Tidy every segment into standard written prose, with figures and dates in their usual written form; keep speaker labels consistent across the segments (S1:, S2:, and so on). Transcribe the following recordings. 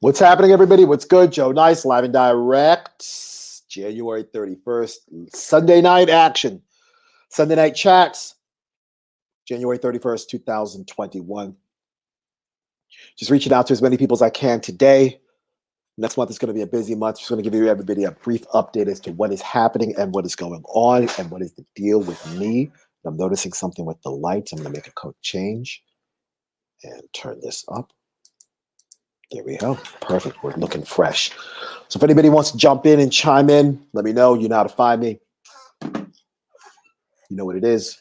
S1: What's happening, everybody? What's good? Joe Nice, live and direct, January 31st, Sunday night action, Sunday night chats, January 31st, 2021. Just reaching out to as many people as I can today. Next month is going to be a busy month. Just going to give you everybody a brief update as to what is happening and what is going on and what is the deal with me. I'm noticing something with the lights. I'm going to make a code change and turn this up. There we go. Perfect. We're looking fresh. So if anybody wants to jump in and chime in, let me know. You know how to find me. You know what it is.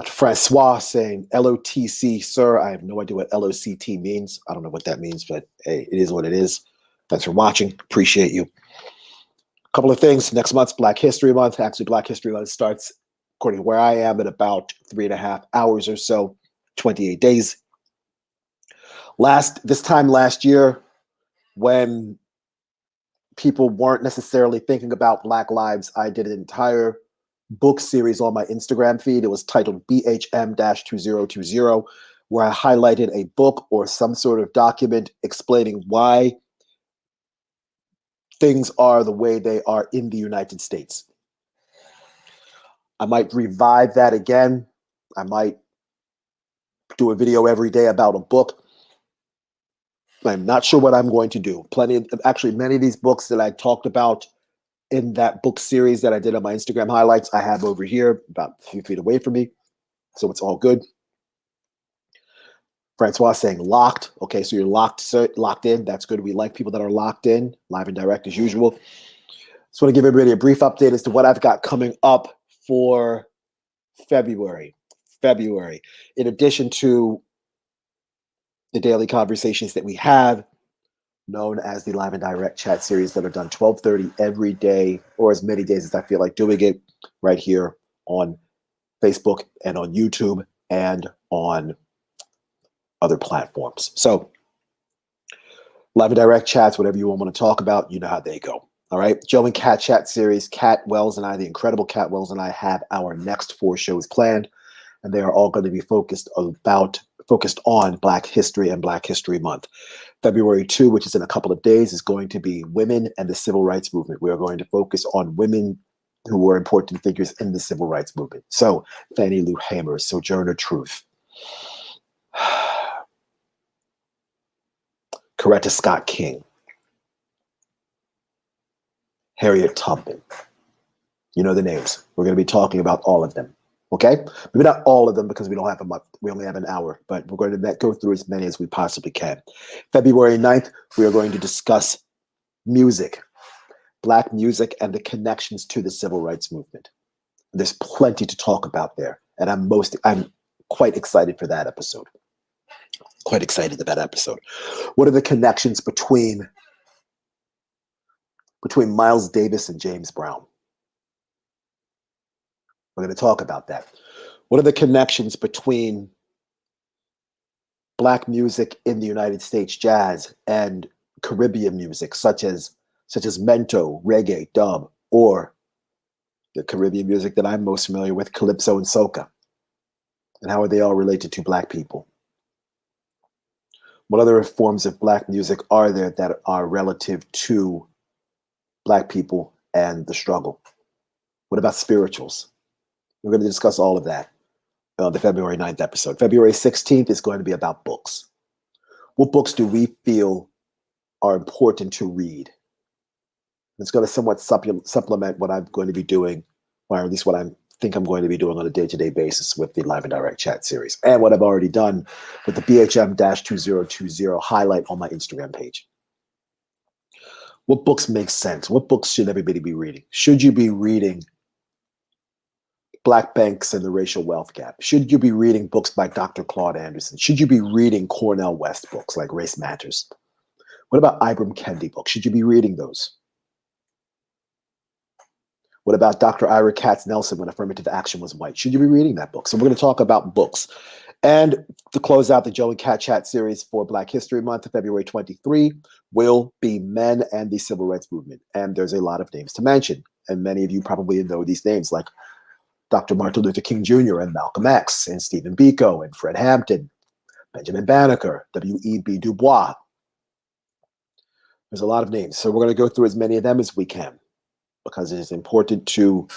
S1: Francois saying LOTC, sir. I have no idea what LOCT means. I don't know what that means, but hey, it is what it is. Thanks for watching. Appreciate you. A couple of things. Next month's Black History Month. Actually, Black History Month starts, according to where I am, at about 3.5 hours or so, 28 days. This time last year, when people weren't necessarily thinking about Black lives, I did an entire book series on my Instagram feed. It was titled BHM-2020, where I highlighted a book or some sort of document explaining why things are the way they are in the United States. I might revive that again. I might do a video every day about a book. I'm not sure what I'm going to do. Many of these books that I talked about in that book series that I did on my Instagram highlights, I have over here about a few feet away from me. So it's all good. Francois saying locked. Okay, so you're locked in. That's good. We like people that are locked in, live and direct as usual. Just want to give everybody a brief update as to what I've got coming up for February. In addition to the daily conversations that we have, known as the live and direct chat series that are done 12:30 every day, or as many days as I feel like doing it, right here on Facebook and on YouTube and on other platforms. So live and direct chats, whatever you want to talk about, you know how they go. All right. Joe and Cat chat series. Cat Wells and I, the incredible Cat Wells and I, have our next 4 shows planned, and they are all going to be focused on Black History and Black History Month. February 2, which is in a couple of days, is going to be women and the civil rights movement. We are going to focus on women who were important figures in the civil rights movement. So Fannie Lou Hamer, Sojourner Truth, Coretta Scott King, Harriet Tubman. You know the names. We're going to be talking about all of them. Okay? Maybe not all of them because we don't have a month. We only have an hour, but we're going to go through as many as we possibly can. February 9th, we are going to discuss music, Black music, and the connections to the civil rights movement. There's plenty to talk about there, and I'm quite excited for that episode. Quite excited about that episode. What are the connections between Miles Davis and James Brown? We're going to talk about that. What are the connections between Black music in the United States, jazz, and Caribbean music, such as mento, reggae, dub, or the Caribbean music that I'm most familiar with, calypso and soca? And how are they all related to Black people? What other forms of Black music are there that are relative to Black people and the struggle? What about spirituals? We're going to discuss all of that on the February 9th episode. February 16th is going to be about books. What books do we feel are important to read? It's going to somewhat supplement what I'm going to be doing, or at least what I think I'm going to be doing on a day-to-day basis with the live and direct chat series, and what I've already done with the BHM-2020 highlight on my Instagram page. What books make sense? What books should everybody be reading? Should you be reading Black Banks and the Racial Wealth Gap? Should you be reading books by Dr. Claude Anderson? Should you be reading Cornel West books like Race Matters? What about Ibram Kendi books? Should you be reading those? What about Dr. Ira Katz Nelson, When Affirmative Action Was White? Should you be reading that book? So we're going to talk about books. And to close out the Joe and Cat Chat series for Black History Month, February 23, will be men and the civil rights movement. And there's a lot of names to mention. And many of you probably know these names, like Dr. Martin Luther King Jr. and Malcolm X and Stephen Biko and Fred Hampton. Benjamin Banneker, W.E.B. Du Bois. There's a lot of names. So we're going to go through as many of them as we can because it is important to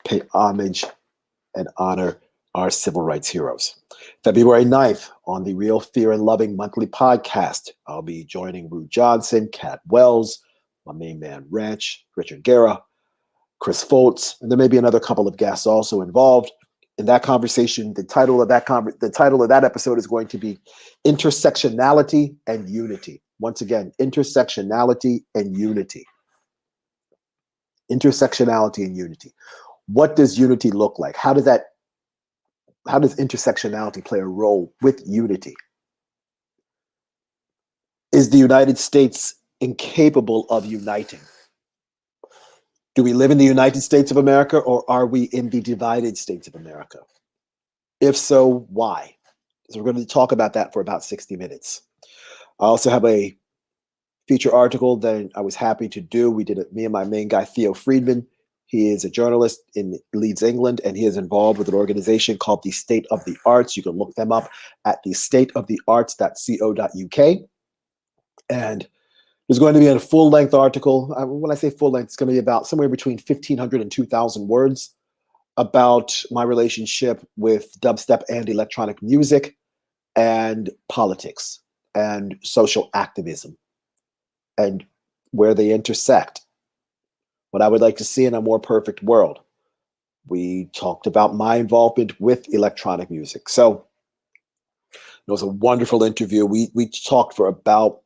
S1: pay homage and honor our civil rights heroes. February 9th on the Real Fear and Loving monthly podcast, I'll be joining Rue Johnson, Cat Wells, my main man Ranch, Richard Guerra, Chris Foltz, and there may be another couple of guests also involved. In that conversation, the title of that episode is going to be Intersectionality and Unity. Once again, intersectionality and unity. Intersectionality and unity. What does unity look like? How does intersectionality play a role with unity? Is the United States incapable of uniting? Do we live in the United States of America, or are we in the divided states of America? If so, why? So we're going to talk about that for about 60 minutes. I also have a feature article that I was happy to do. We did it, me and my main guy, Theo Friedman. He is a journalist in Leeds, England, and he is involved with an organization called the State of the Arts. You can look them up at the stateofthearts.co.uk. And there's going to be a full-length article. When I say full-length, it's going to be about somewhere between 1,500 and 2,000 words about my relationship with dubstep and electronic music and politics and social activism and where they intersect. What I would like to see in a more perfect world. We talked about my involvement with electronic music. So it was a wonderful interview. We talked for about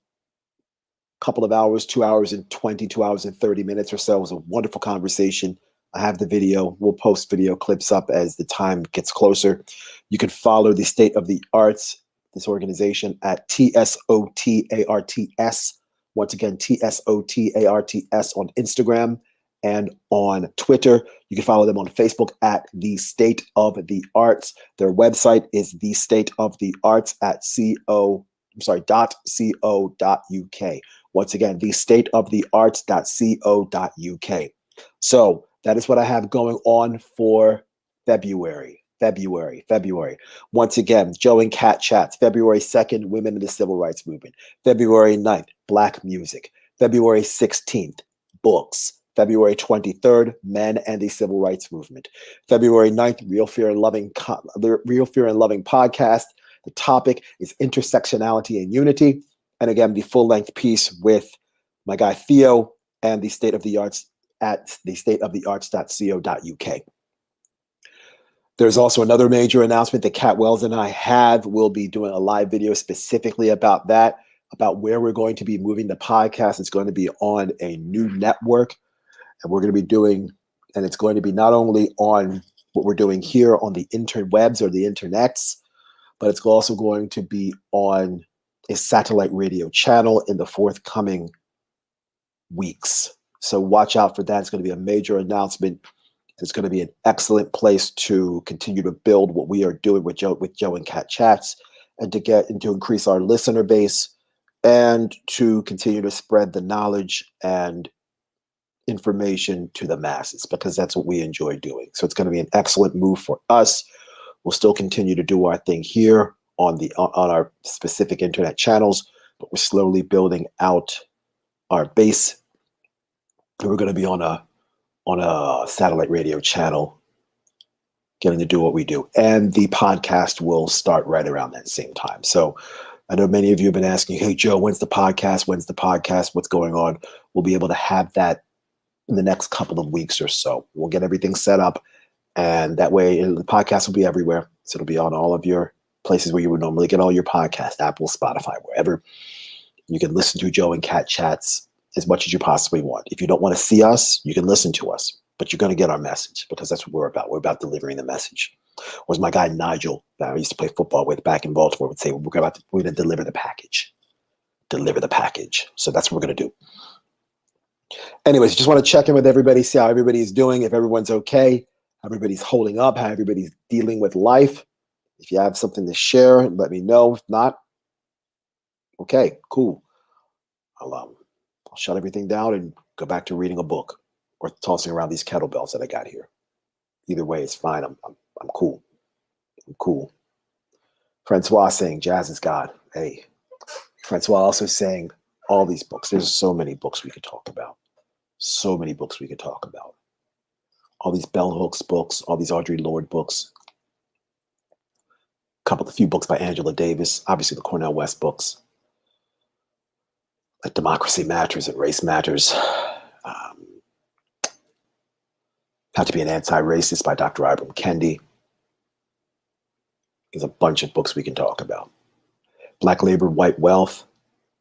S1: a couple of hours, 2 hours and 20, 2 hours and 30 minutes or so. It was a wonderful conversation. I have the video. We'll post video clips up as the time gets closer. You can follow the State of the Arts, this organization, at TSOTARTS. Once again, TSOTARTS on Instagram and on Twitter. You can follow them on Facebook at The State of the Arts. Their website is thestateofthearts at .co.uk. Once again, thestateofthearts.co.uk. So that is what I have going on for February. Once again, Joe and Cat Chats. February 2nd, Women in the Civil Rights Movement. February 9th, Black Music. February 16th, Books. February 23rd, Men and the Civil Rights Movement. February 9th, Real Fear and Loving podcast. The topic is intersectionality and unity. And again, the full-length piece with my guy Theo and the State of the Arts at thestateofthearts.co.uk. There's also another major announcement that Cat Wells and I will be doing a live video specifically about that, about where we're going to be moving the podcast. It's going to be on a new network, and we're going to be doing, and it's going to be not only on what we're doing here on the interwebs or the internets, but it's also going to be on a satellite radio channel in the forthcoming weeks. So watch out for that. It's going to be a major announcement. It's going to be an excellent place to continue to build what we are doing with Joe and Cat Chats, and to get and to increase our listener base, and to continue to spread the knowledge and information to the masses, because that's what we enjoy doing. So it's going to be an excellent move for us. We'll still continue to do our thing here on our specific internet channels, but we're slowly building out our base. And we're going to be on a satellite radio channel, getting to do what we do. And the podcast will start right around that same time. So I know many of you have been asking, hey, Joe, when's the podcast? What's going on? We'll be able to have that in the next couple of weeks or so. We'll get everything set up, and that way the podcast will be everywhere. So it'll be on all of your places where you would normally get all your podcasts, Apple, Spotify, wherever. You can listen to Joe and Cat Chats as much as you possibly want. If you don't want to see us, you can listen to us, but you're going to get our message, because that's what we're about. We're about delivering the message. Or as my guy Nigel, that I used to play football with back in Baltimore, would say, we're going to deliver the package. Deliver the package. So that's what we're going to do. Anyways, just want to check in with everybody, see how everybody's doing, if everyone's okay, how everybody's holding up, how everybody's dealing with life. If you have something to share, let me know. If not, okay, cool. I'll shut everything down and go back to reading a book or tossing around these kettlebells that I got here. Either way, it's fine. I'm cool. I'm cool. Francois saying jazz is God. Hey, Francois also saying all these books. There's so many books we could talk about. So many books we could talk about. All these bell hooks books, all these Audre Lorde books. A few books by Angela Davis. Obviously the Cornel West books. Like Democracy Matters and Race Matters. How to Be an Anti-Racist by Dr. Ibram Kendi. There's a bunch of books we can talk about. Black Labor, White Wealth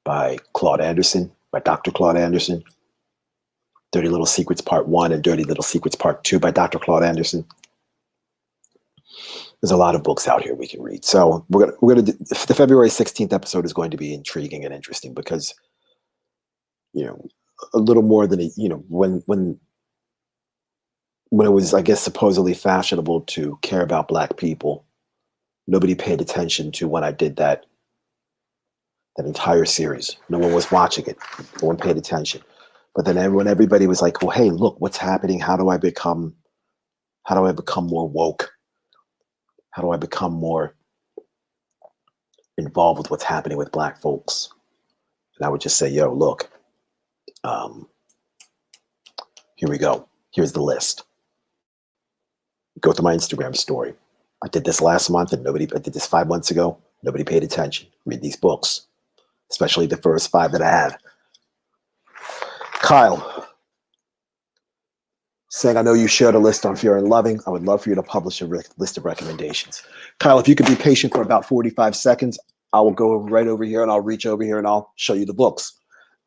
S1: by Claude Anderson, by Dr. Claude Anderson. Dirty Little Secrets Part 1 and Dirty Little Secrets Part 2 by Dr. Claude Anderson. There's a lot of books out here we can read. So we're gonna do, the February 16th episode is going to be intriguing and interesting because, you know, a little more than when it was, I guess, supposedly fashionable to care about Black people, nobody paid attention to when I did that entire series. No one was watching it. No one paid attention. But then when everybody was like, well, hey, look, what's happening? How do I become more woke? How do I become more involved with what's happening with Black folks? And I would just say, yo, look, here we go. Here's the list. Go through my Instagram story. I did this last month and I did this 5 months ago. Nobody paid attention. Read these books, especially the first 5 that I had. Kyle saying, I know you shared a list on Fear and Loving. I would love for you to publish a list of recommendations. Kyle, if you could be patient for about 45 seconds, I will go right over here and I'll reach over here and I'll show you the books.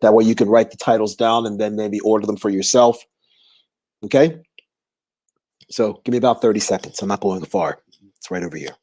S1: That way you can write the titles down and then maybe order them for yourself. Okay? So give me about 30 seconds. I'm not going far. It's right over here.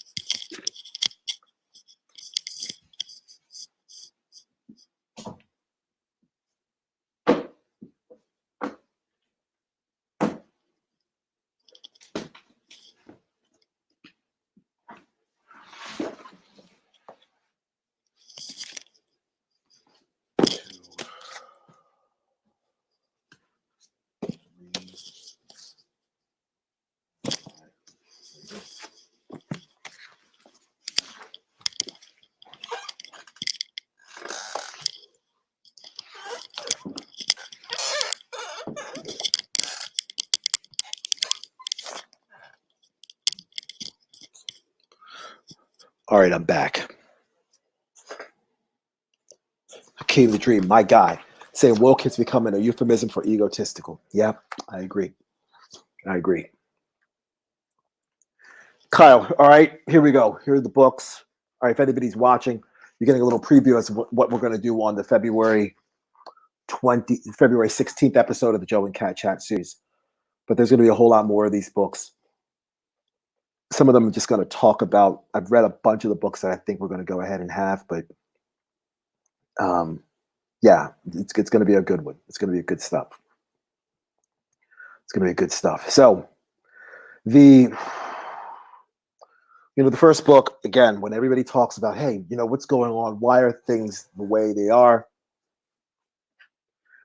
S1: All right, I'm back. Hakeem the Dream, my guy, saying woke is becoming a euphemism for egotistical. Yeah, I agree. Kyle, all right, here we go. Here are the books. All right, if anybody's watching, you're getting a little preview as to what we're going to do on the February 16th episode of the Joe and Cat Chat series. But there's going to be a whole lot more of these books. Some of them I'm just going to talk about. I've read a bunch of the books that I think we're going to go ahead and have, but yeah, it's going to be a good one. It's going to be good stuff. So the first book, again, when everybody talks about, hey, what's going on? Why are things the way they are?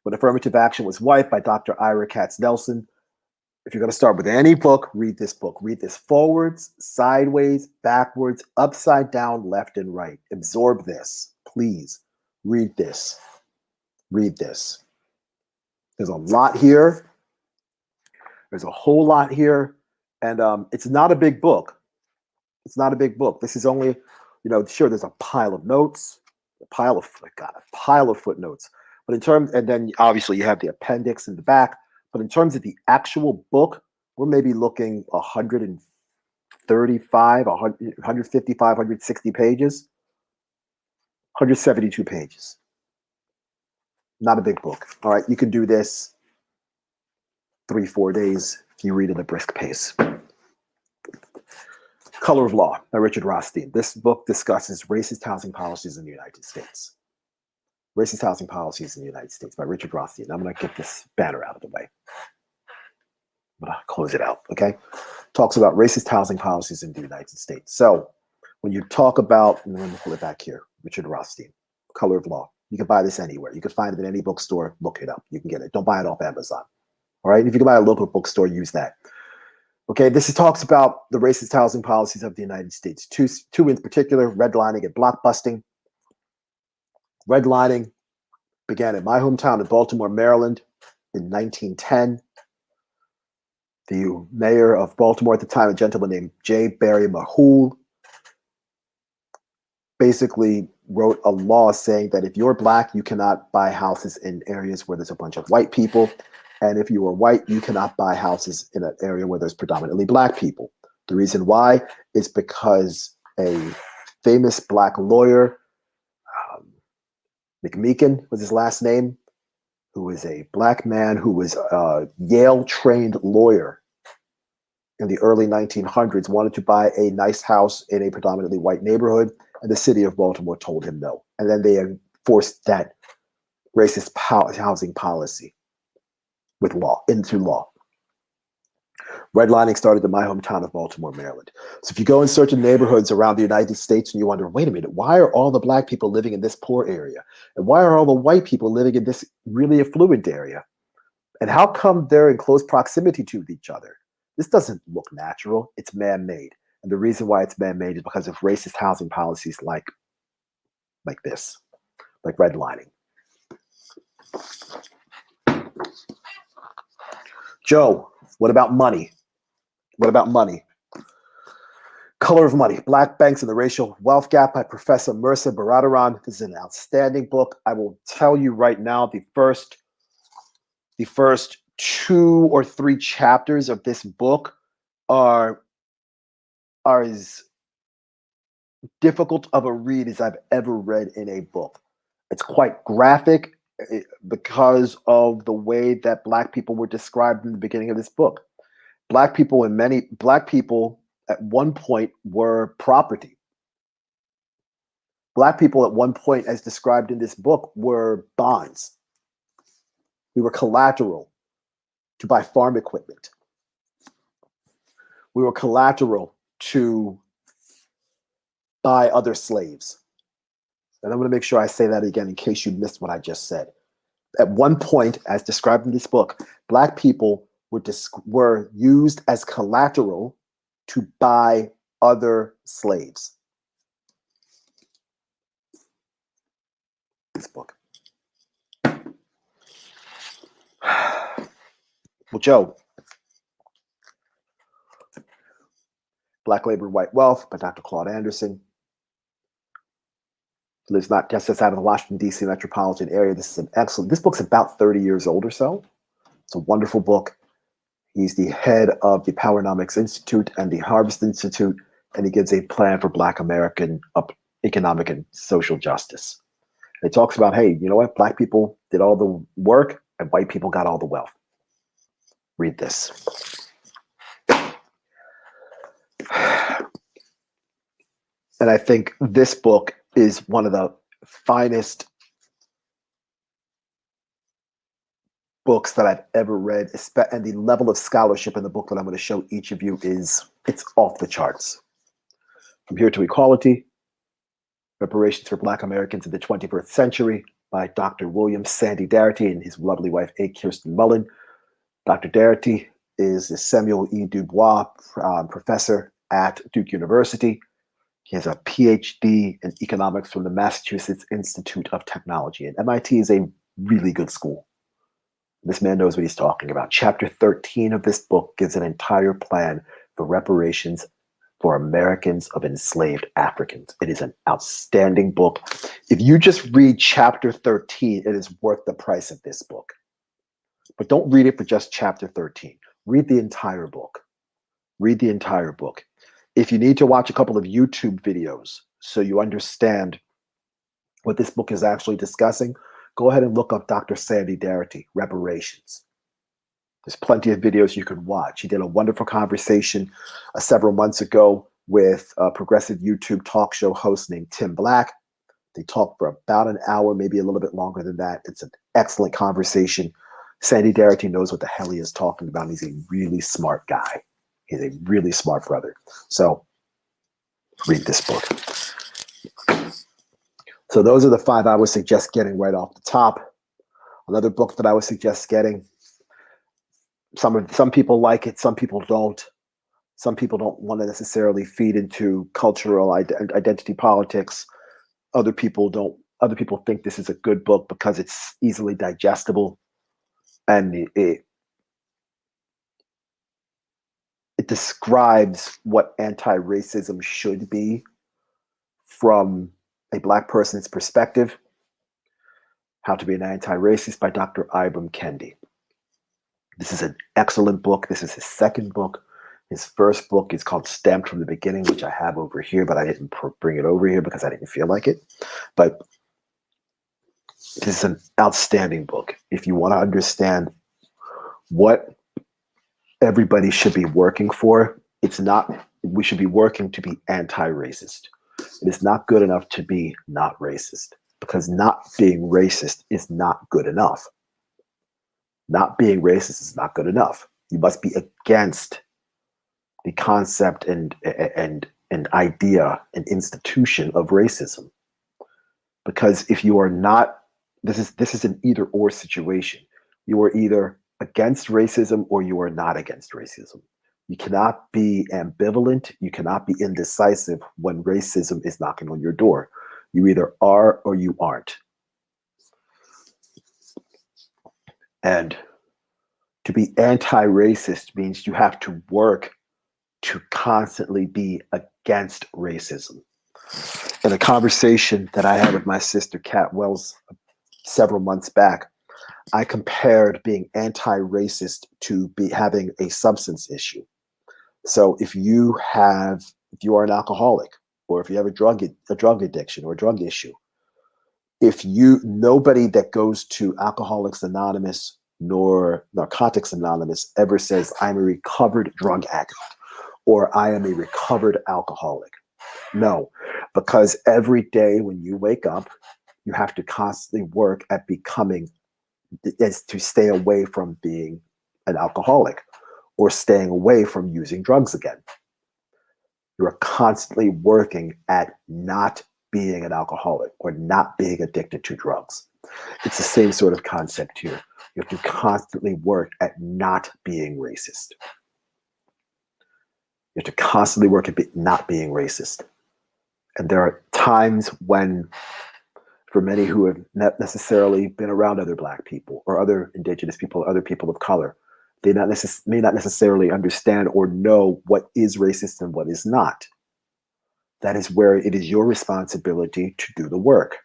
S1: When Affirmative Action Was White by Dr. Ira Katz Nelson. If you're going to start with any book, read this book. Read this forwards, sideways, backwards, upside down, left and right. Absorb this, please. Read this. There's a lot here. There's a whole lot here. And it's not a big book. This is only, sure, there's a pile of notes, a pile of footnotes. But in terms, and then obviously you have the appendix in the back. But in terms of the actual book, we're maybe looking 135, 155, 160 pages, 172 pages. Not a big book. All right, you can do this 3-4 days if you read at a brisk pace. Color of Law by Richard Rothstein. This book discusses racist housing policies in the United States. Racist Housing Policies in the United States by Richard Rothstein. I'm going to get this banner out of the way. I'm going to close it out, okay? Talks about racist housing policies in the United States. So when you talk about, let me pull it back here, Richard Rothstein, Color of Law. You can buy this anywhere. You can find it in any bookstore. Look it up. You can get it. Don't buy it off Amazon. All right? If you can buy a local bookstore, use that. Okay, talks about the racist housing policies of the United States. Two in particular: redlining and blockbusting. Redlining began in my hometown of Baltimore, Maryland, in 1910. The mayor of Baltimore at the time, a gentleman named J. Barry Mahul, basically wrote a law saying that if you're black, you cannot buy houses in areas where there's a bunch of white people. And if you are white, you cannot buy houses in an area where there's predominantly black people. The reason why is because a famous black lawyer, McMeekin was his last name, who was a black man who was a Yale-trained lawyer in the early 1900s, wanted to buy a nice house in a predominantly white neighborhood, and the city of Baltimore told him no. And then they enforced that racist housing policy with law, into law. Redlining started in my hometown of Baltimore, Maryland. So if you go and search in neighborhoods around the United States and you wonder, wait a minute, why are all the black people living in this poor area? And why are all the white people living in this really affluent area? And how come they're in close proximity to each other? This doesn't look natural. It's man-made. And the reason why it's man-made is because of racist housing policies like this, like redlining. Joe, what about money? What about money? Color of Money, Black Banks and the Racial Wealth Gap by Professor Mehrsa Baradaran. This is an outstanding book. I will tell you right now, the first 2 or 3 chapters of this book are as difficult of a read as I've ever read in a book. It's quite graphic because of the way that black people were described in the beginning of this book. Black people at one point were property. Black people at one point, as described in this book, were bonds. We were collateral to buy farm equipment. We were collateral to buy other slaves. And I'm going to make sure I say that again in case you missed what I just said. At one point, as described in this book, black people were used as collateral to buy other slaves. This book. Well, Joe, Black Labor and White Wealth by Dr. Claude Anderson. Lives not just outside of the Washington, D.C. metropolitan area. This book's about 30 years old or so. It's a wonderful book. He's the head of the Powernomics Institute and the Harvest Institute, and he gives a plan for Black American economic and social justice. And it talks about, hey, you know what? Black people did all the work and white people got all the wealth. Read this. And I think this book is one of the finest books that I've ever read, and the level of scholarship in the book that I'm going to show each of you it's off the charts. From Here to Equality, Reparations for Black Americans in the 21st Century by Dr. William Sandy Darity and his lovely wife, A. Kirsten Mullen. Dr. Darity is a Samuel E. Dubois professor at Duke University. He has a PhD in economics from the Massachusetts Institute of Technology. And MIT is a really good school. This man knows what he's talking about. Chapter 13 of this book gives an entire plan for reparations for Americans of enslaved Africans. It is an outstanding book. If you just read chapter 13, it is worth the price of this book. But don't read it for just chapter 13. Read the entire book. Read the entire book. If you need to watch a couple of YouTube videos so you understand what this book is actually discussing, go ahead and look up Dr. Sandy Darity, Reparations. There's plenty of videos you can watch. He did a wonderful conversation several months ago with a progressive YouTube talk show host named Tim Black. They talked for about an hour, maybe a little bit longer than that. It's an excellent conversation. Sandy Darity knows what the hell he is talking about. He's a really smart guy. He's a really smart brother. So read this book. So those are the 5 I would suggest getting right off the top. Another book that I would suggest getting, some people like it, some people don't. Some people don't want to necessarily feed into cultural identity politics. Other people don't. Other people think this is a good book because it's easily digestible, and it describes what anti-racism should be from a Black person's perspective. How to Be an Anti-Racist by Dr. Ibram Kendi. This is an excellent book. This is his second book. His first book is called Stamped from the Beginning, which I have over here, but I didn't bring it over here because I didn't feel like it. But this is an outstanding book. If you want to understand what everybody should be working for, it's not, we should be working to be anti-racist. It is not good enough to be not racist, because not being racist is not good enough. Not being racist is not good enough. You must be against the concept and idea and institution of racism. Because if you are not, this is an either or situation. You are either against racism or you are not against racism. You cannot be ambivalent. You cannot be indecisive when racism is knocking on your door. You either are or you aren't. And to be anti-racist means you have to work to constantly be against racism. In a conversation that I had with my sister, Kat Wells, several months back, I compared being anti-racist to having a substance issue. So if you are an alcoholic, or if you have a drug addiction or a drug issue, nobody that goes to Alcoholics Anonymous nor Narcotics Anonymous ever says, I'm a recovered drug addict or I am a recovered alcoholic. No, because every day when you wake up, you have to constantly work at to stay away from being an alcoholic or staying away from using drugs again. You're constantly working at not being an alcoholic or not being addicted to drugs. It's the same sort of concept here. You have to constantly work at not being racist. You have to constantly work at not being racist. And there are times when, for many who have not necessarily been around other Black people or other Indigenous people or other people of color, they may not necessarily understand or know what is racist and what is not. That is where it is your responsibility to do the work.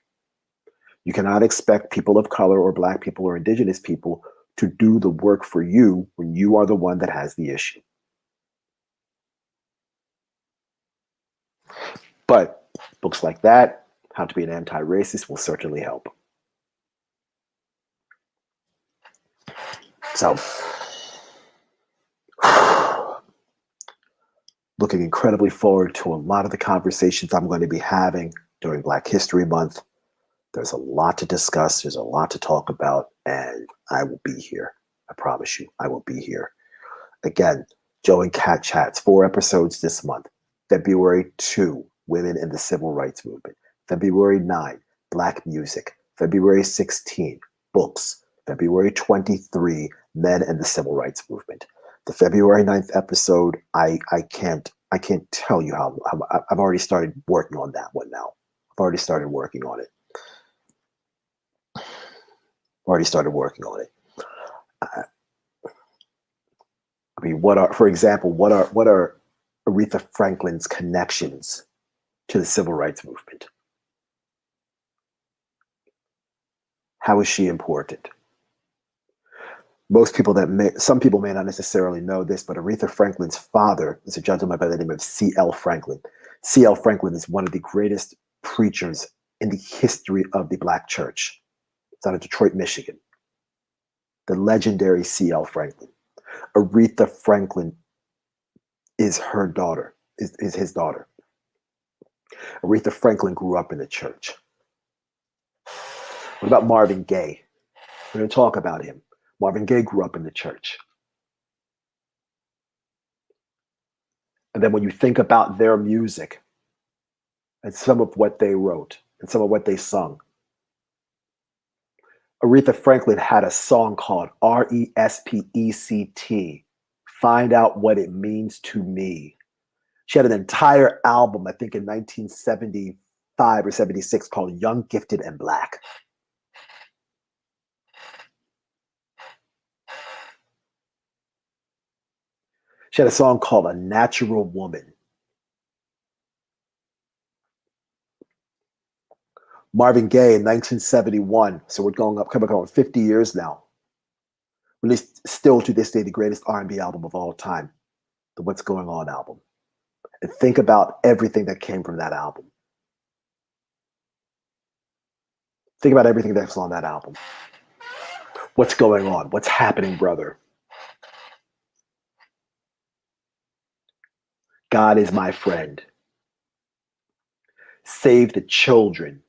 S1: You cannot expect people of color or Black people or Indigenous people to do the work for you when you are the one that has the issue. But books like that, How to Be an Anti-Racist, will certainly help. So, looking incredibly forward to a lot of the conversations I'm going to be having during Black History Month. There's a lot to discuss. There's a lot to talk about, and I will be here. I promise you, I will be here. Again, Joe and Kat Chats, 4 episodes this month. February 2, Women in the Civil Rights Movement. February 9, Black Music. February 16, Books. February 23, Men and the Civil Rights Movement. The February 9th episode, I can't tell you how I've already started working on that one now. I've already started working on it. I mean, for example, what are Aretha Franklin's connections to the civil rights movement? How is she important? Some people may not necessarily know this, but Aretha Franklin's father is a gentleman by the name of C.L. Franklin. C.L. Franklin is one of the greatest preachers in the history of the Black church. It's out of Detroit, Michigan. The legendary C.L. Franklin. Aretha Franklin is her daughter, is his daughter. Aretha Franklin grew up in the church. What about Marvin Gaye? We're going to talk about him. Marvin Gaye grew up in the church. And then when you think about their music and some of what they wrote and some of what they sung, Aretha Franklin had a song called R-E-S-P-E-C-T, Find out what it means to me. She had an entire album, I think in 1975 or 76, called Young, Gifted, and Black. She had a song called A Natural Woman. Marvin Gaye in 1971, so we're coming on 50 years now, released still to this day the greatest R&B album of all time, the What's Going On album. And think about everything that came from that album. Think about everything that's on that album. What's going on? What's happening, brother? God is my friend. Save the children.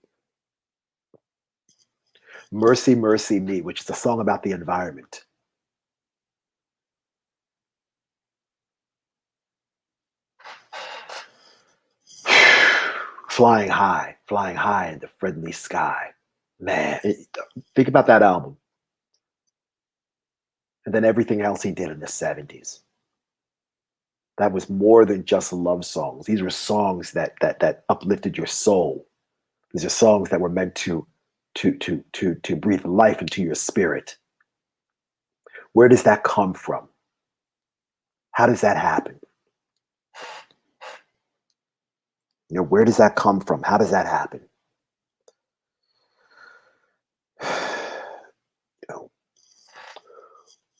S1: Mercy, Mercy Me, which is a song about the environment. Flying high in the friendly sky. Man, think about that album. And then everything else he did in the 70s. That was more than just love songs. These were songs that uplifted your soul. These are songs that were meant to breathe life into your spirit. Where does that come from? How does that happen? Where does that come from? How does that happen?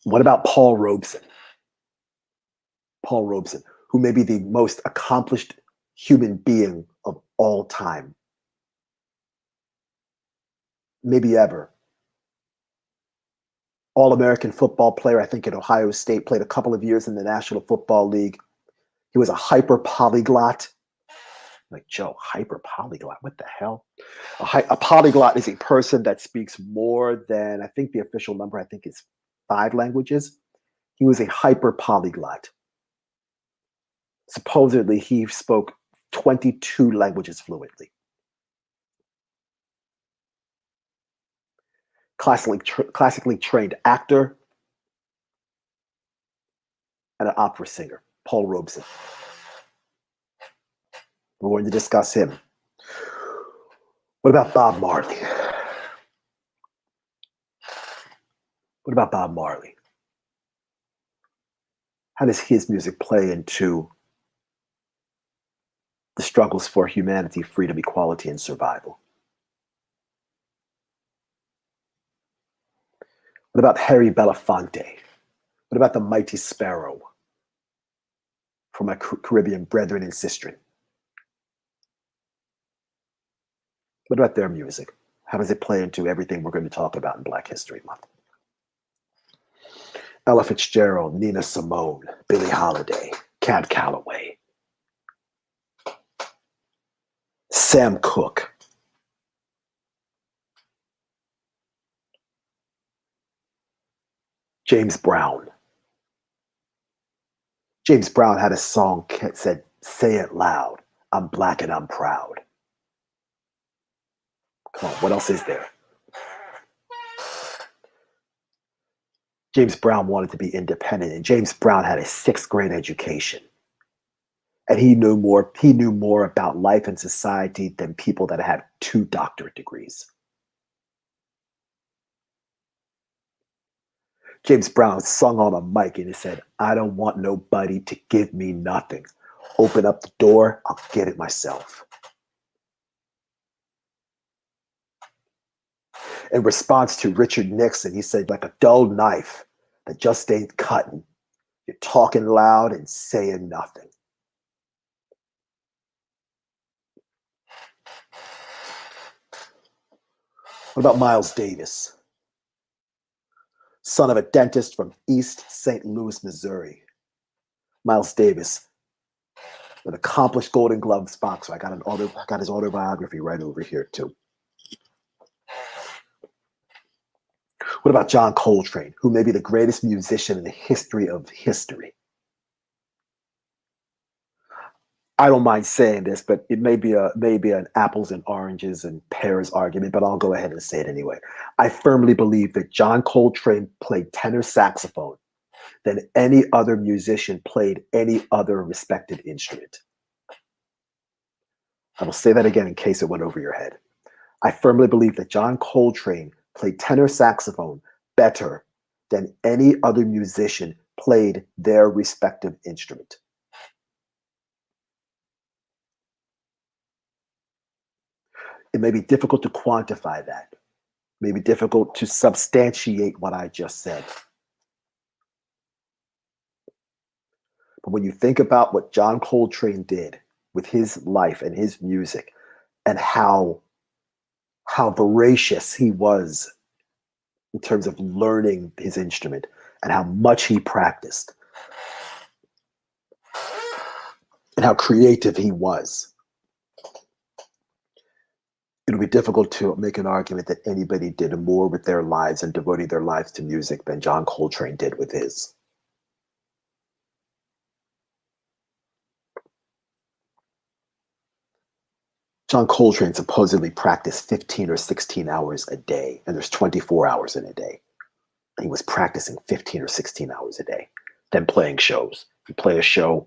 S1: What about Paul Robeson? Paul Robeson, who may be the most accomplished human being of all time. Maybe ever. All-American football player, I think at Ohio State, played a couple of years in the National Football League. He was a hyper polyglot. Like, Joe, hyper polyglot, what the hell? A polyglot is a person that speaks more than, I think the official number, I think is 5 languages. He was a hyper polyglot. Supposedly, he spoke 22 languages fluently. Classically trained actor and an opera singer, Paul Robeson. We're going to discuss him. What about Bob Marley? What about Bob Marley? How does his music play into the struggles for humanity, freedom, equality, and survival? What about Harry Belafonte? What about the Mighty Sparrow for my Caribbean brethren and sistren? What about their music? How does it play into everything we're going to talk about in Black History Month? Ella Fitzgerald, Nina Simone, Billie Holiday, Cab Calloway, Sam Cooke, James Brown. James Brown had a song that said, "Say it loud, I'm black and I'm proud." Come on, what else is there? James Brown wanted to be independent, and James Brown had a 6th grade education. And he knew more about life and society than people that had 2 doctorate degrees. James Brown sung on a mic and he said, "I don't want nobody to give me nothing. Open up the door, I'll get it myself." In response to Richard Nixon, he said, "Like a dull knife that just ain't cutting. You're talking loud and saying nothing." What about Miles Davis? Son of a dentist from East St. Louis, Missouri. Miles Davis, an accomplished Golden Gloves boxer. I got his autobiography right over here too. What about John Coltrane, who may be the greatest musician in the history of history? I don't mind saying this, but it may be an apples and oranges and pears argument, but I'll go ahead and say it anyway. I firmly believe that John Coltrane played tenor saxophone than any other musician played any other respected instrument. I will say that again in case it went over your head. I firmly believe that John Coltrane played tenor saxophone better than any other musician played their respective instrument. It may be difficult to quantify that. It may be difficult to substantiate what I just said. But when you think about what John Coltrane did with his life and his music and how voracious he was in terms of learning his instrument and how much he practiced and how creative he was, it'll be difficult to make an argument that anybody did more with their lives and devoting their lives to music than John Coltrane did with his. John Coltrane supposedly practiced 15 or 16 hours a day, and there's 24 hours in a day. And he was practicing 15 or 16 hours a day, then playing shows. He'd play a show,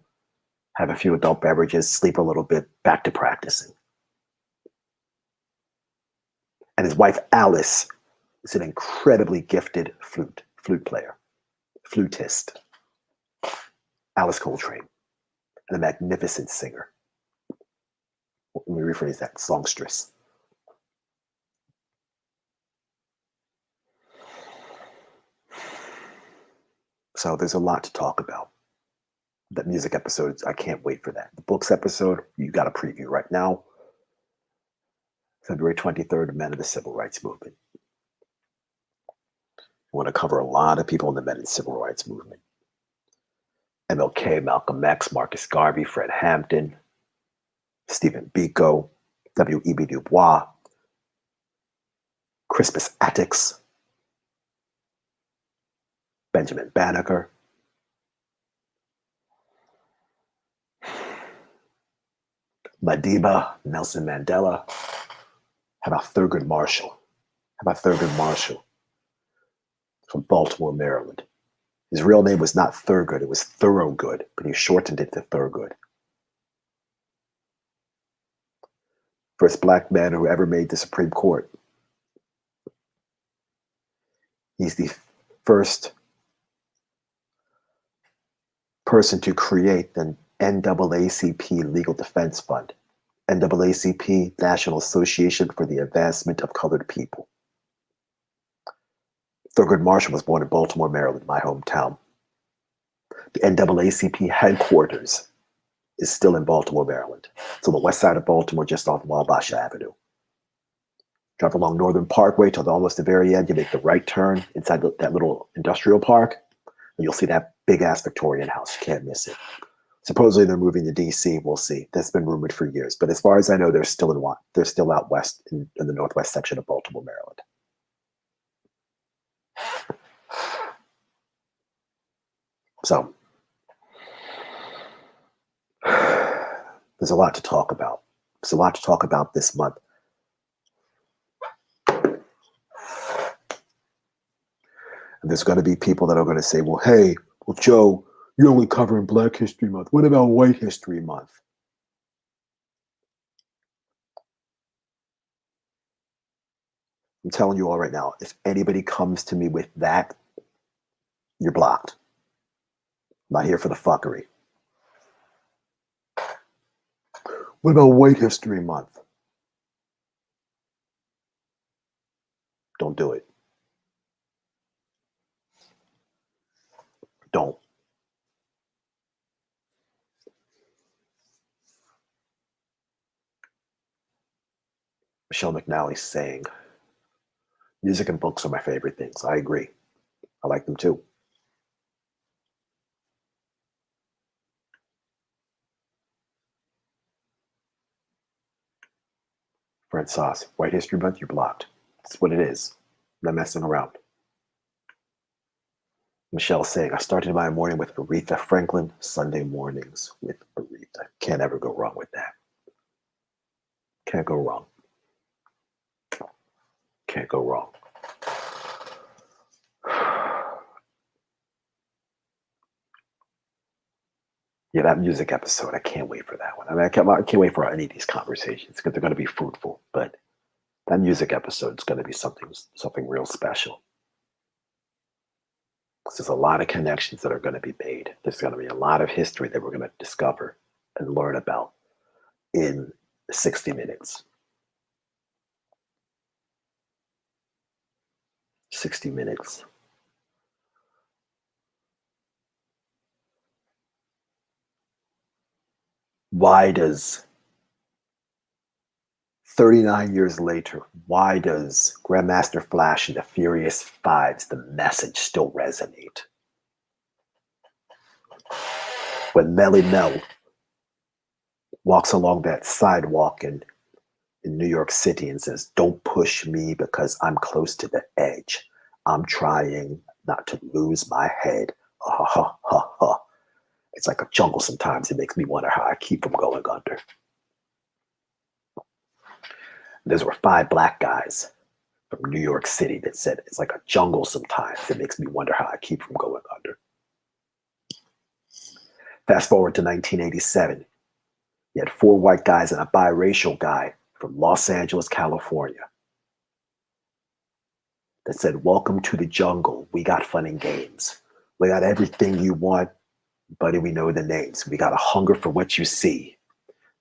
S1: have a few adult beverages, sleep a little bit, back to practicing. And his wife, Alice, is an incredibly gifted flute player, flutist. Alice Coltrane, and a magnificent singer. Let me rephrase that, songstress. So there's a lot to talk about. The music episodes, I can't wait for that. The books episode, you got a preview right now. February 23rd, Men of the Civil Rights Movement. I want to cover a lot of people in the Men of the Civil Rights Movement. MLK, Malcolm X, Marcus Garvey, Fred Hampton, Stephen Biko, W.E.B. Du Bois, Crispus Attucks, Benjamin Banneker, Madiba, Nelson Mandela. How about Thurgood Marshall? From Baltimore, Maryland. His real name was not Thurgood, it was Thorogood, but he shortened it to Thurgood. First black man who ever made the Supreme Court. He's the first person to create the NAACP Legal Defense Fund. NAACP, National Association for the Advancement of Colored People. Thurgood Marshall was born in Baltimore, Maryland, my hometown. The NAACP headquarters is still in Baltimore, Maryland. It's on the west side of Baltimore, just off Wabash Avenue. Drive along Northern Parkway till almost the very end. You make the right turn inside that little industrial park, and you'll see that big-ass Victorian house. You can't miss it. Supposedly they're moving to DC. We'll see. That's been rumored for years. But as far as I know, they're still out west in the northwest section of Baltimore, Maryland. So there's a lot to talk about. There's a lot to talk about this month. And there's going to be people that are going to say, well, hey, well, Joe, you're only covering Black History Month. What about White History Month? I'm telling you all right now, if anybody comes to me with that, you're blocked. I'm not here for the fuckery. What about White History Month? Don't do it. Don't. Michelle McNally saying, music and books are my favorite things. I agree. I like them too. Fred Sauce, White History Month, you're blocked. That's what it is. I'm not messing around. Michelle saying, I started my morning with Aretha Franklin, Sunday mornings with Aretha. Can't ever go wrong with that. Can't go wrong. Can't go wrong. Yeah, that music episode, I can't wait for that one. I mean, I can't wait for any of these conversations because they're going to be fruitful. But that music episode is going to be something real special. 'Cause there's a lot of connections that are going to be made. There's going to be a lot of history that we're going to discover and learn about in 60 minutes. 60 minutes. Why does 39 years later, why does Grandmaster Flash and the Furious Fives, the message still resonate? When Melly Mel walks along that sidewalk in New York City and says, "Don't push me because I'm close to the edge. I'm trying not to lose my head." Ha ha ha ha. It's like a jungle sometimes. It makes me wonder how I keep from going under. Those were five black guys from New York City that said it's like a jungle sometimes. It makes me wonder how I keep from going under. Fast forward to 1987. You had four white guys and a biracial guy from Los Angeles, California that said, "Welcome to the jungle. We got fun and games. We got everything you want, buddy. We know the names. We got a hunger for what you see.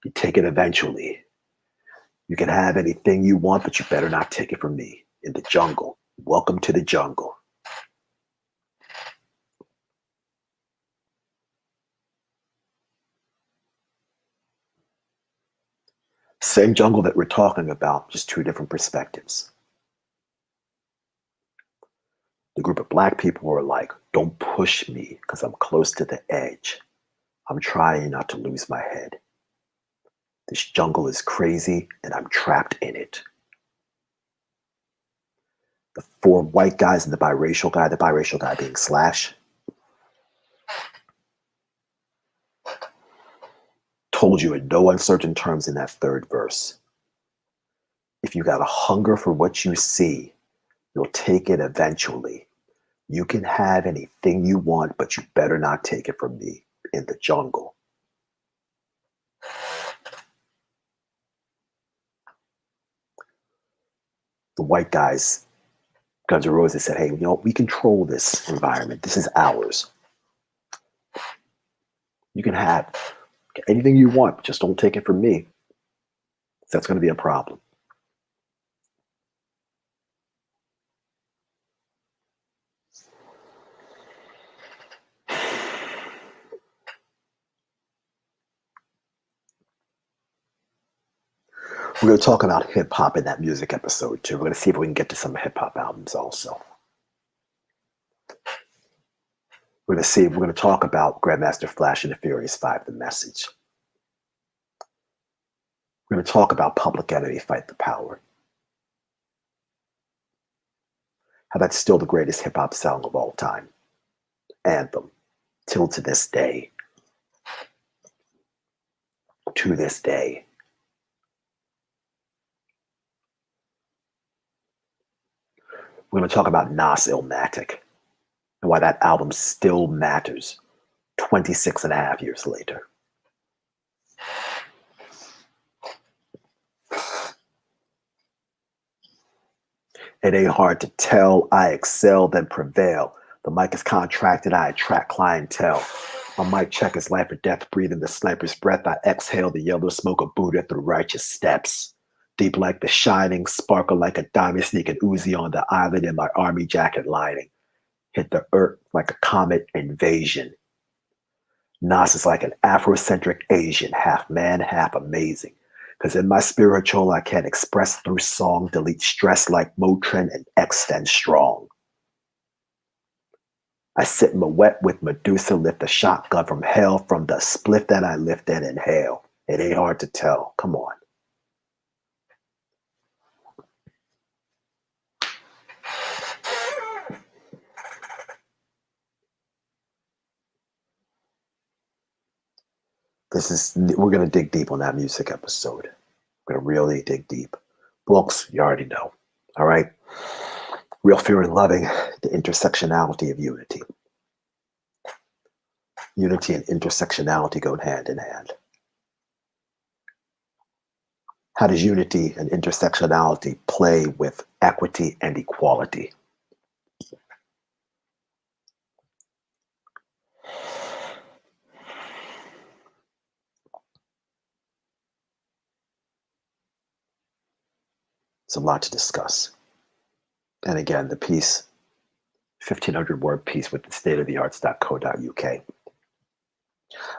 S1: You take it eventually. You can have anything you want, but you better not take it from me. In the jungle. Welcome to the jungle." Same jungle that we're talking about, just two different perspectives. The group of black people were like, "Don't push me because I'm close to the edge. I'm trying not to lose my head. This jungle is crazy and I'm trapped in it." The four white guys and the biracial guy being Slash, told you in no uncertain terms in that third verse, if you got a hunger for what you see, you'll take it eventually. You can have anything you want, but you better not take it from me in the jungle. The white guys, Guns N' Roses, said, "Hey, we control this environment. This is ours. You can have anything you want, but just don't take it from me. That's going to be a problem." We're going to talk about hip hop in that music episode too. We're going to see if we can get to some hip hop albums also. We're going to talk about Grandmaster Flash and the Furious Five, the message. We're going to talk about Public Enemy, Fight the Power. How that's still the greatest hip hop song of all time. Anthem. Till to this day. To this day. We're going to talk about Nas Illmatic and why that album still matters 26 and a half years later. It ain't hard to tell. I excel, then prevail. The mic is contracted. I attract clientele. My mic check is life or death. Breathing the sniper's breath. I exhale the yellow smoke of Buddha through righteous steps. Deep like the shining, sparkle like a diamond, sneaking Uzi on the island in my army jacket lining. Hit the earth like a comet invasion. Nas is like an Afrocentric Asian, half man, half amazing. Because in my spiritual, I can express through song, delete stress like Motrin and extend strong. I sit in my wet with Medusa, lift a shotgun from hell, from the spliff that I lift and inhale. It ain't hard to tell. Come on. We're going to dig deep on that music episode. We're going to really dig deep. Books, you already know. All right. Real Fear and Loving, the intersectionality of unity. Unity and intersectionality go hand in hand. How does unity and intersectionality play with equity and equality? It's a lot to discuss. And again, the piece, 1,500 word piece with stateofthearts.co.uk.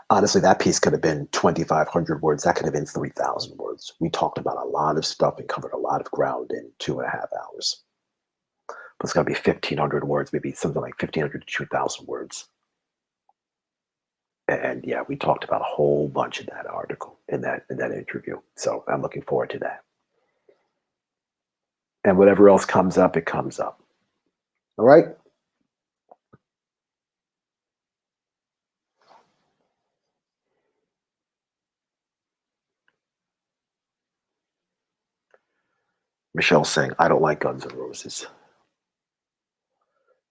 S1: Honestly, that piece could have been 2,500 words. That could have been 3,000 words. We talked about a lot of stuff and covered a lot of ground in 2.5 hours. But it's going to be 1,500 words, maybe something like 1,500 to 2,000 words. And yeah, we talked about a whole bunch in that article, in that interview. So I'm looking forward to that. And whatever else comes up, it comes up. All right. Michelle saying, I don't like Guns N' Roses.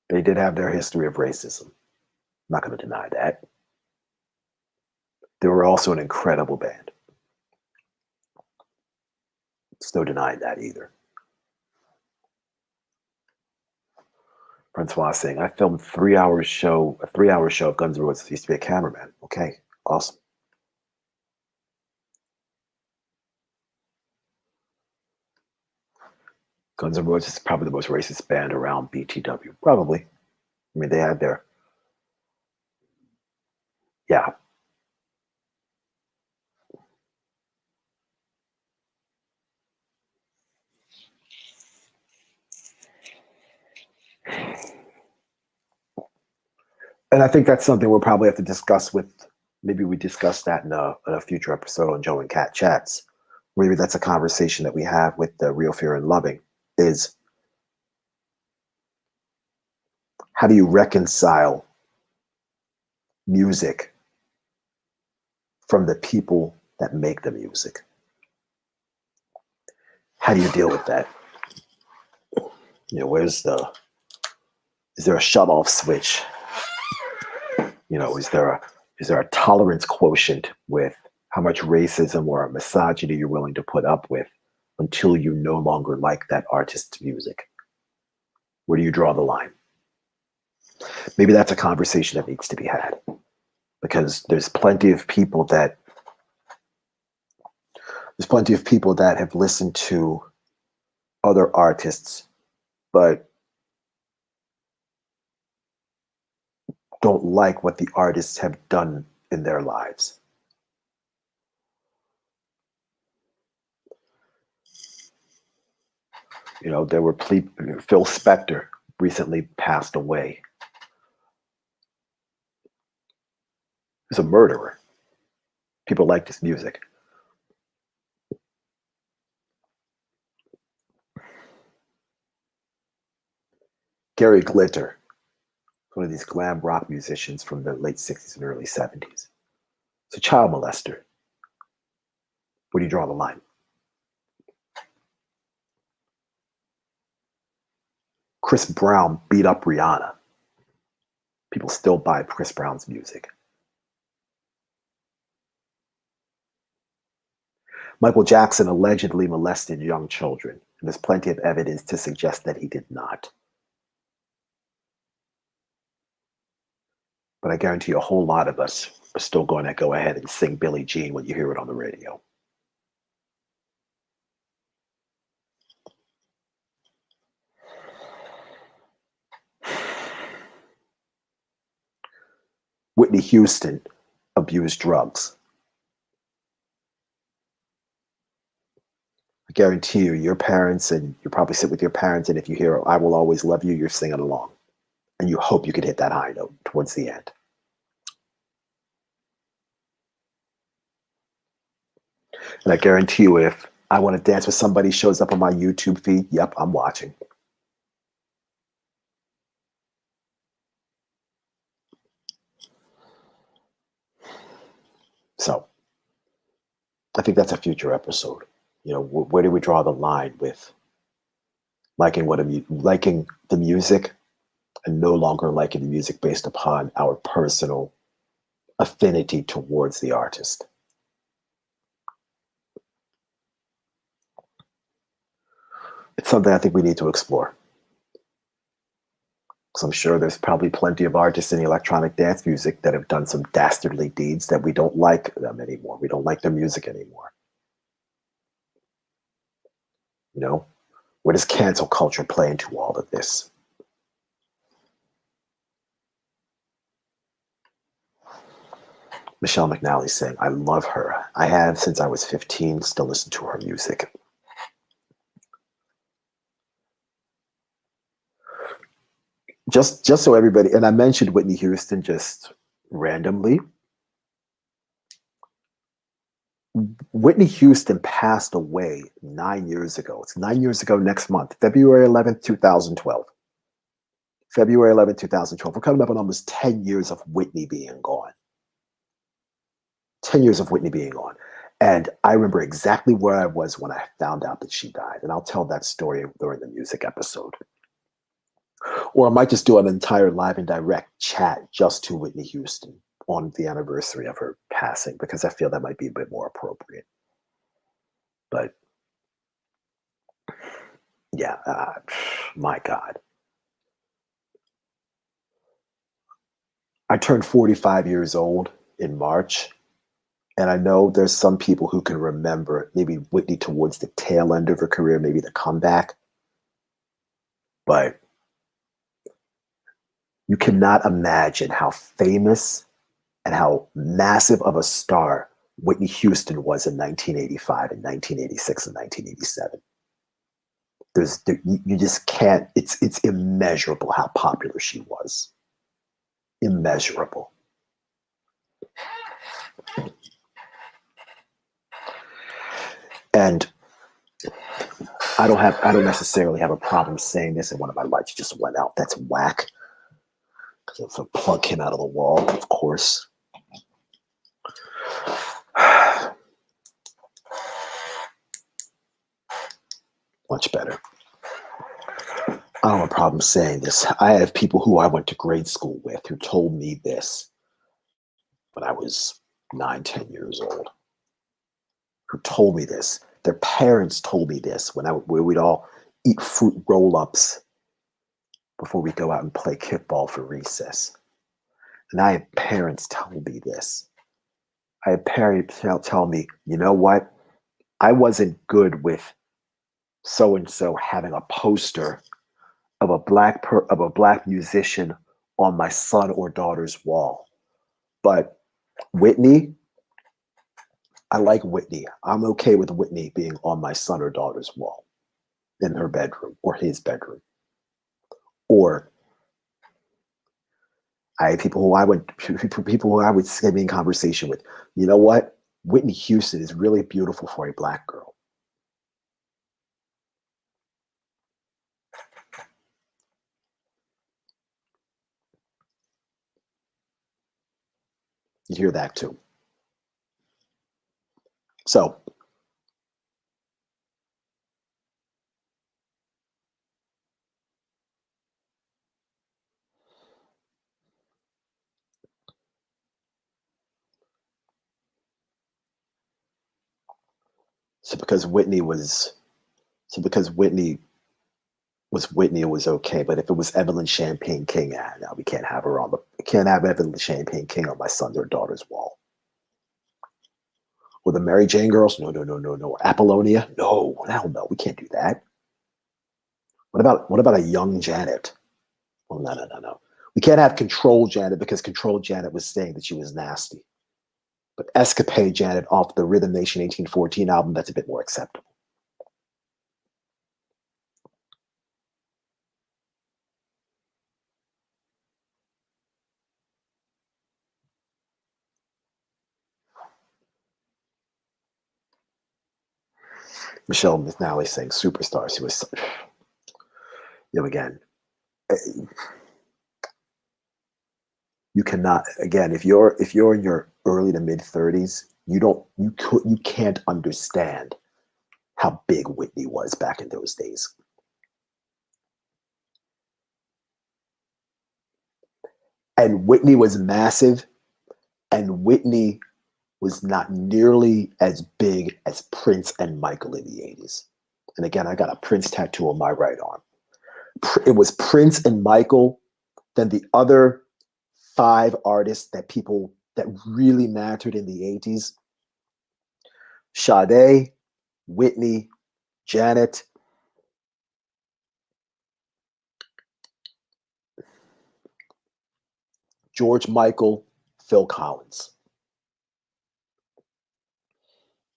S1: They did have their history of racism. I'm not going to deny that. They were also an incredible band. There's no denying that either. Francois saying, I filmed a 3-hour show of Guns N' Roses. I used to be a cameraman. Okay, awesome. Guns N' Roses is probably the most racist band around BTW. Probably. I mean, they had their, yeah. And I think that's something we'll probably have to discuss with, maybe we discuss that in a future episode on Joe and Cat Chats. Maybe that's a conversation that we have with the Real Fear and Loving, is how do you reconcile music from the people that make the music? How do you deal with that? You know, is there a shut off switch? You know, is there a tolerance quotient with how much racism or misogyny you're willing to put up with until you no longer like that artist's music? Where do you draw the line? Maybe that's a conversation that needs to be had, because there's plenty of people that have listened to other artists but don't like what the artists have done in their lives. You know, there were Phil Spector recently passed away. He's a murderer. People liked his music. Gary Glitter, one of these glam rock musicians from the late 60s and early 70s. It's a child molester. Where do you draw the line? Chris Brown beat up Rihanna. People still buy Chris Brown's music. Michael Jackson allegedly molested young children, and there's plenty of evidence to suggest that he did not. But I guarantee you a whole lot of us are still going to go ahead and sing Billie Jean when you hear it on the radio. Whitney Houston abused drugs. I guarantee you, your parents, and you probably sit with your parents, and if you hear I Will Always Love You, you're singing along. And you hope you could hit that high note towards the end. And I guarantee you, if I Want to Dance with Somebody shows up on my YouTube feed, yep, I'm watching. So I think that's a future episode. You know, where do we draw the line with liking the music and no longer liking the music based upon our personal affinity towards the artist. It's something I think we need to explore. Because I'm sure there's probably plenty of artists in the electronic dance music that have done some dastardly deeds that we don't like them anymore. We don't like their music anymore. You know, where does cancel culture play into all of this? Michelle McNally saying, I love her. I have since I was 15, still listen to her music. Just so everybody, and I mentioned Whitney Houston just randomly. Whitney Houston passed away 9 years ago. It's 9 years ago next month, February 11th, 2012. February 11th, 2012. We're coming up on almost 10 years of Whitney being gone. 10 years of Whitney being gone. And I remember exactly where I was when I found out that she died. And I'll tell that story during the music episode. Or I might just do an entire live and direct chat just to Whitney Houston on the anniversary of her passing, because I feel that might be a bit more appropriate. But yeah, my God. I turned 45 years old in March. And I know there's some people who can remember maybe Whitney towards the tail end of her career, maybe the comeback. But you cannot imagine how famous and how massive of a star Whitney Houston was in 1985 and 1986 and 1987. You just can't, it's immeasurable how popular she was. Immeasurable. And I don't necessarily have a problem saying this, and one of my lights just went out. That's whack. Because if a plug came out of the wall, of course. Much better. I don't have a problem saying this. I have people who I went to grade school with who told me this when I was 9, 10 years old. Who told me this. Their parents told me this when we'd all eat fruit roll-ups before we go out and play kickball for recess. And I had parents tell me this. I had parents tell me, you know what? I wasn't good with so-and-so having a poster of a black musician on my son or daughter's wall. But Whitney, I like Whitney. I'm okay with Whitney being on my son or daughter's wall in her bedroom or his bedroom. Or I have people who I would be in conversation with. You know what? Whitney Houston is really beautiful for a black girl. You hear that too. So because Whitney was Whitney, it was okay. But if it was Evelyn Champagne King, no, we can't have her on we can't have Evelyn Champagne King on my son's or daughter's wall. Or the Mary Jane girls? No. Apollonia? No, hell no, we can't do that. What about a young Janet? Well, no. We can't have Control Janet because Control Janet was saying that she was nasty. But Escapade Janet off the Rhythm Nation 1814 album, that's a bit more acceptable. Michelle McNally saying superstar. She was, again, you cannot, again, if you're in your early to mid 30s, you can't understand how big Whitney was back in those days. And Whitney was massive And Whitney was not nearly as big as Prince and Michael in the 80s. And again, I got a Prince tattoo on my right arm. It was Prince and Michael, then the other 5 artists that really mattered in the 80s: Sade, Whitney, Janet, George Michael, Phil Collins.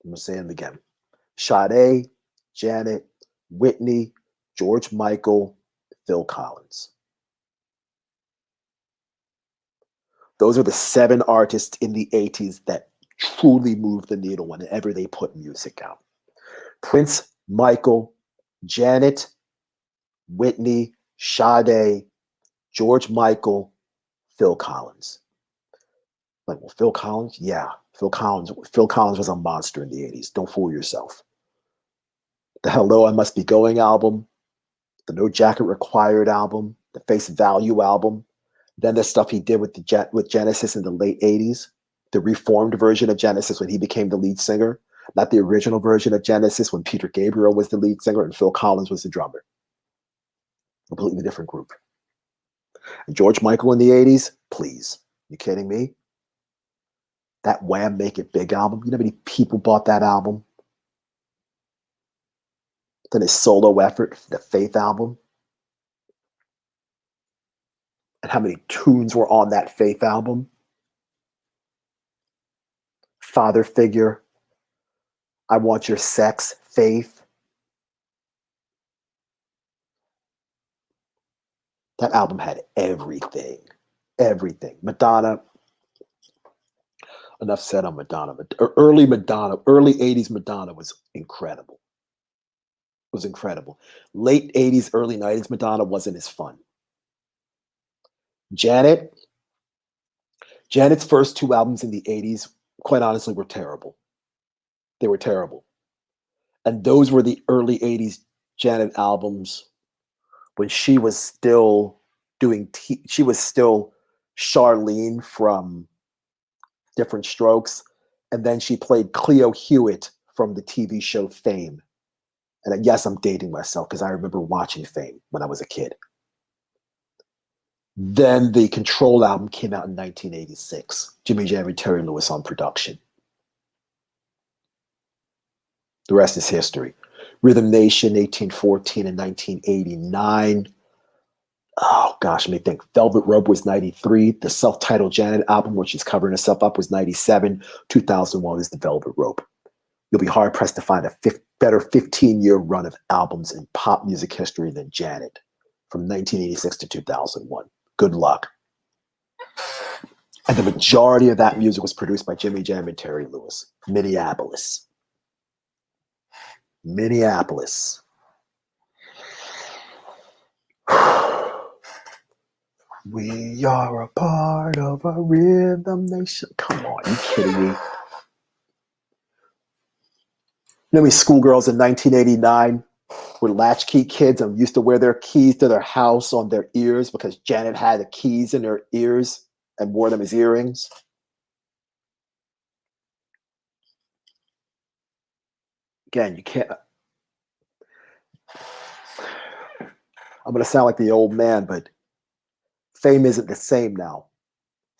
S1: I'm going to say them again. Sade, Janet, Whitney, George Michael, Phil Collins. Those are the 7 artists in the 80s that truly moved the needle whenever they put music out. Prince, Michael, Janet, Whitney, Sade, George Michael, Phil Collins. Like, well, Phil Collins? Yeah, Phil Collins was a monster in the 80s. Don't fool yourself. The Hello, I Must Be Going album, the No Jacket Required album, the Face Value album, then the stuff he did with Genesis in the late 80s, the reformed version of Genesis when he became the lead singer, not the original version of Genesis when Peter Gabriel was the lead singer and Phil Collins was the drummer. Completely different group. And George Michael in the 80s, please. You kidding me? That Wham! Make It Big album, you know how many people bought that album? Then his solo effort, the Faith album. And how many tunes were on that Faith album? Father Figure, I Want Your Sex, Faith. That album had everything. Everything. Madonna. Enough said on Madonna. Early 80s Madonna was incredible. It was incredible. Late 80s, early 90s Madonna wasn't as fun. Janet's first 2 albums in the 80s, quite honestly, were terrible. They were terrible. And those were the early 80s Janet albums when she was still she was still Charlene from Different Strokes. And then she played Cleo Hewitt from the TV show Fame. And yes, I'm dating myself because I remember watching Fame when I was a kid. Then the Control album came out in 1986. Jimmy Jam and Terry Lewis on production. The rest is history. Rhythm Nation, 1814 and 1989. Oh gosh, let me think. Velvet Rope was 93. The self-titled Janet album, where she's covering herself up, was 97. 2001 is the Velvet Rope. You'll be hard-pressed to find a better 15-year run of albums in pop music history than Janet from 1986 to 2001. Good luck. And the majority of that music was produced by Jimmy Jam and Terry Lewis. Minneapolis. We are a part of a rhythm nation. Come on, you kidding me? You know how many schoolgirls in 1989 were latchkey kids and used to wear their keys to their house on their ears because Janet had the keys in her ears and wore them as earrings? Again, you can't. I'm going to sound like the old man, but Fame isn't the same now.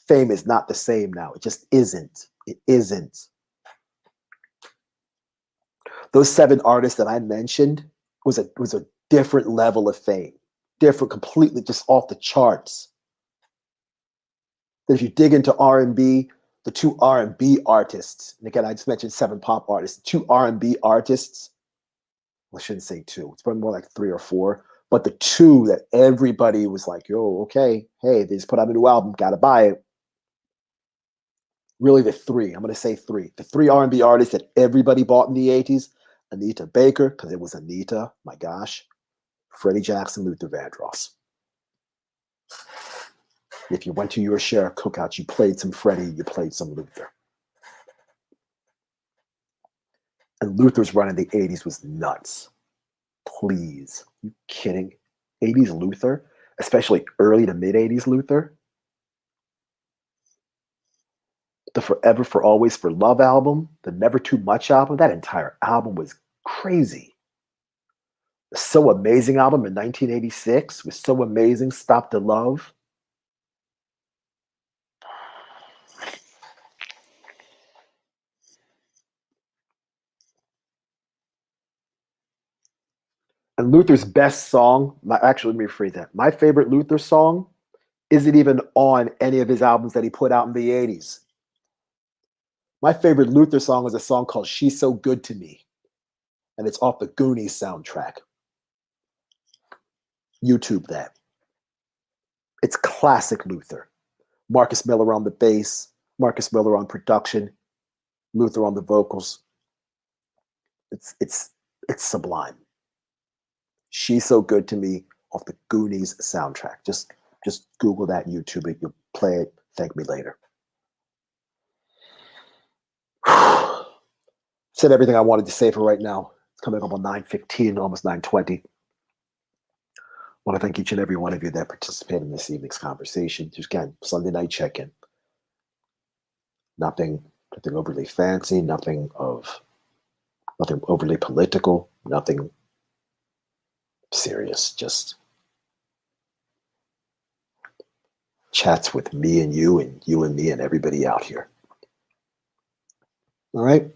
S1: Fame is not the same now. It just isn't. It isn't. Those 7 artists that I mentioned was a different level of fame. Different, completely just off the charts. If you dig into R&B, the 2 R&B artists, and again, I just mentioned 7 pop artists, 2 R&B artists, well, I shouldn't say 2, it's probably more like 3 or 4, but the 2 that everybody was like, yo, okay, hey, they just put out a new album, gotta buy it. Really the 3, I'm gonna say 3. The 3 R&B artists that everybody bought in the 80s, Anita Baker, because it was Anita, my gosh, Freddie Jackson, Luther Vandross. If you went to your share of cookouts, you played some Freddie, you played some Luther. And Luther's run in the 80s was nuts. Please. Are you kidding? 80s Luther? Especially early to mid 80s Luther? The Forever for Always for Love album, the Never Too Much album, that entire album was crazy. The So Amazing album in 1986 was so amazing. Stop the Love. And Luther's best song, actually, let me rephrase that. My favorite Luther song isn't even on any of his albums that he put out in the 80s. My favorite Luther song is a song called She's So Good to Me, and it's off the Goonies soundtrack. YouTube that. It's classic Luther. Marcus Miller on the bass, Marcus Miller on production, Luther on the vocals. It's sublime. She's So Good to Me off the Goonies soundtrack. Just Google that, YouTube it. You'll play it. Thank me later. Said everything I wanted to say for right now. It's coming up on 9:15, almost 9:20. I want to thank each and every one of you that participated in this evening's conversation. Just again, Sunday night check-in. Nothing overly fancy, nothing overly political, nothing serious. Just chats with me and you and me and everybody out here. All right?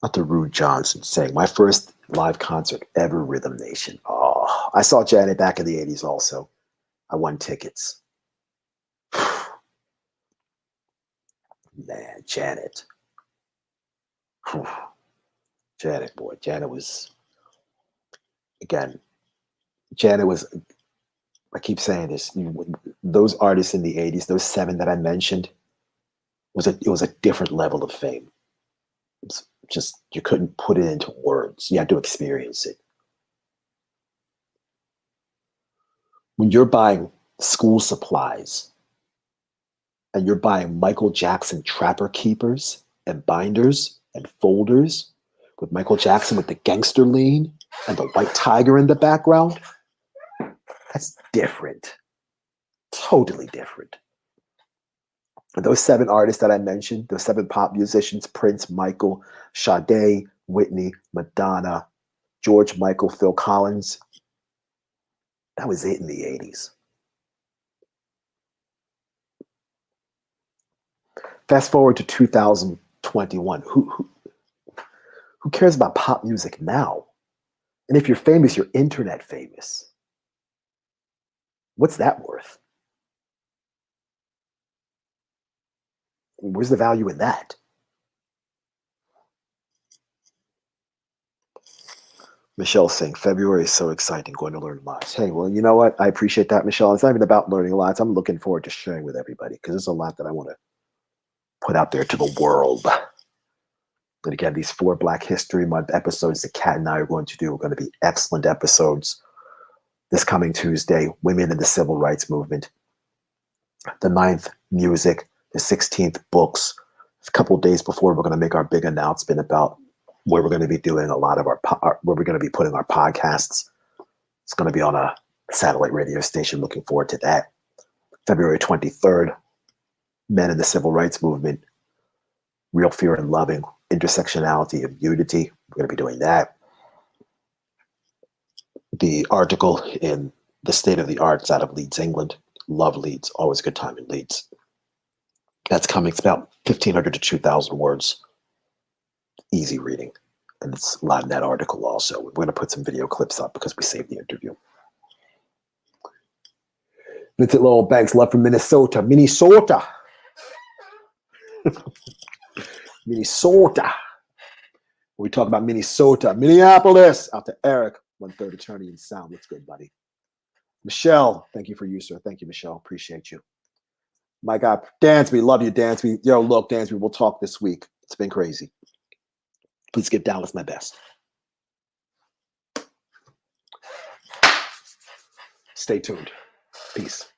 S1: Dr. Rude Johnson saying, my first live concert ever, Rhythm Nation. Oh, I saw Janet back in the 80s also. I won tickets. Man, Janet. Janet, boy. Janet was, I keep saying this, those artists in the 80s, those 7 that I mentioned, it was a different level of fame. It's just, you couldn't put it into words. You had to experience it. When you're buying school supplies and you're buying Michael Jackson Trapper Keepers and binders and folders with Michael Jackson with the gangster lean and the white tiger in the background, that's different. Totally different. And those 7 artists that I mentioned, those 7 pop musicians, Prince, Michael, Sade, Whitney, Madonna, George Michael, Phil Collins, that was it in the 80s. Fast forward to 2021. Who cares about pop music now? And if you're famous, you're internet famous. What's that worth? Where's the value in that? Michelle's saying, February is so exciting, going to learn lots. Hey, well, you know what? I appreciate that, Michelle. It's not even about learning lots. I'm looking forward to sharing with everybody because there's a lot that I want to put out there to the world. But again, these 4 Black History Month episodes that Kat and I are going to do are going to be excellent episodes. This coming Tuesday, Women in the Civil Rights Movement. The 9th, music. The 16th, books. A couple of days before, we're going to make our big announcement about where we're going to be doing a lot of where we're going to be putting our podcasts. It's going to be on a satellite radio station. Looking forward to that. February 23rd, Men in the Civil Rights Movement. Real Fear and Loving, Intersectionality and Unity. We're going to be doing that. The article in the State of the Arts out of Leeds, England. Love Leeds. Always a good time in Leeds. That's coming. It's about 1,500 to 2,000 words. Easy reading. And it's a lot in that article also. We're going to put some video clips up because we saved the interview. Vincent Lowell Banks, love from Minnesota. Minnesota. Minnesota. We talk about Minnesota. Minneapolis. Out to Eric, 1/3 attorney in sound. What's good, buddy? Michelle, thank you for you, sir. Thank you, Michelle. Appreciate you. My God, Dansby, love you, Dansby. Yo, look, Dansby, we'll talk this week. It's been crazy. Please give Dallas my best. Stay tuned. Peace.